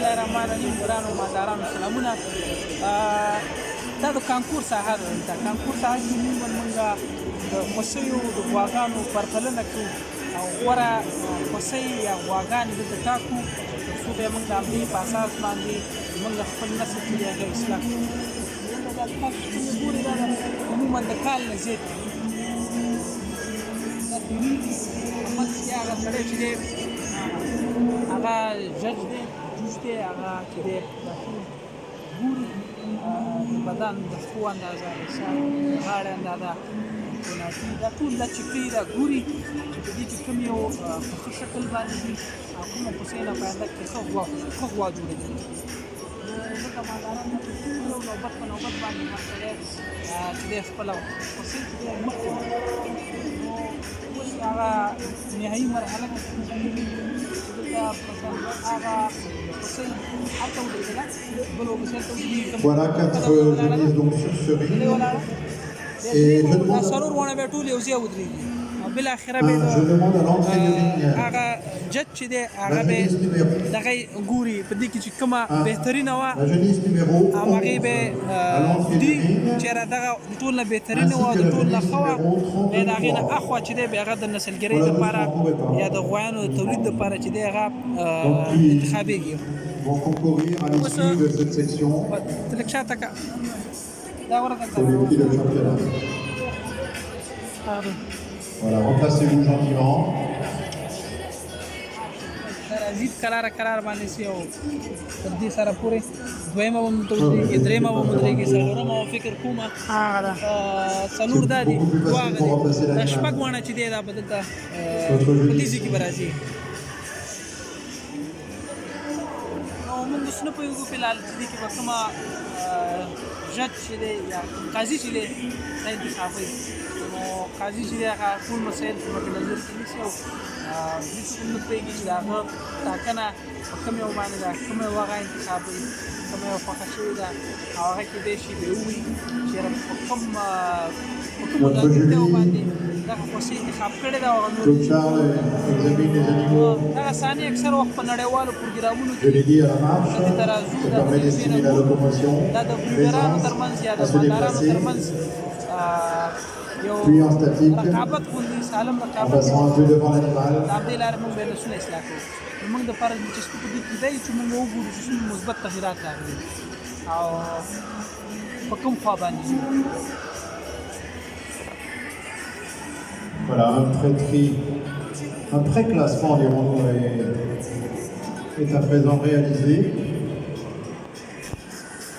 الله الرحمن الرحیم ګرانو مالدارانو سلامونه. دا د کانکور ساحه ده. دا کانکور ساحه کې موږ د خوسیو د غواګانو پرتلنه کوو او غوره خوسۍ یا غواګانې دلته ټاکو تر څو بیا موږ د همدې په اساس باندې موږ خپل نسل چې دی هغه اصلاح کړو. دا تاسو چې ګورئ دا عموما د کال نه زیات دا تېرېږي محمد چې هغه سړی چې دی هغه جج دی جوج دی هغه چې دی دا ټول ګوري د بدن د ښو اندازه د سر د غاړې اندازه دا ټول دا چې کوي دا ګوري چې په دې کې کوم یو په ښه شکل باندې دي او کومه خوسۍ نه په آینده کې ښه غوا جوړېدلی. ځکه مالداران چې ټول یو نوبت په نوبت باندې هر سړی چې دی خپله خوسۍ چې دی مخکې نو اوس هغه نهایي مرحله کې Voilà 4 génisses donc sur ce ring. Et je demande à l'entrée du ring la génisse numéro 1. La génisse numéro 11 à l'entrée du ring. Ainsi que la génisse numéro 33. Vont concourir à l'issue de cette section pour les prix de championnat. Voilà, remplacez-vous gentiment. زید قرار باندې سي او تر دې سره پورې دویمه به متودرېږي درېیمه به مدرېږي څلورمه به فکر کومه څلور دا دي دوه هغه دي دا شپږ واڼه چې دی دا به دلته په دې ځای کې به راځي. نو موږ اوس نه پوهېږو فلحال چې دې کې به کومه جج چې دی یا قاضي چې دی دا انتخابوي. نو قاضي چې دی هغه ټول مسایل په مد نظر کې نیسي او هېڅوک هم نه پوهېږي چې د هغه ټاکنه په کوم یو باندې ده کومه یو هغه انتخابوي کومه یو خوښه شوې ده او هغه کېدای شي بیا ووایي چې یاره په کومه ځانګړتیاو باندې دغه خوسۍ انتخاب کړې ده او هغه نور دغه ثاني اکثر وخت په نړیوالو پروګرامونو کې د ترازو دا د بریډرانو ترمنځ یا د مالدارانو ترمنځ یو رقابت غوندې سالم رقابت د همدې لارې موږ بیا نسلونه اصلاح کوو. موږ دپاره دلچسپي په دې کې دی چې موږ وګورو چې څومره مثبت تغیرات راغلي او په کوم خوا باندې ځو. Voilà, un pré-classement, dirons-nous, est à présent réalisé.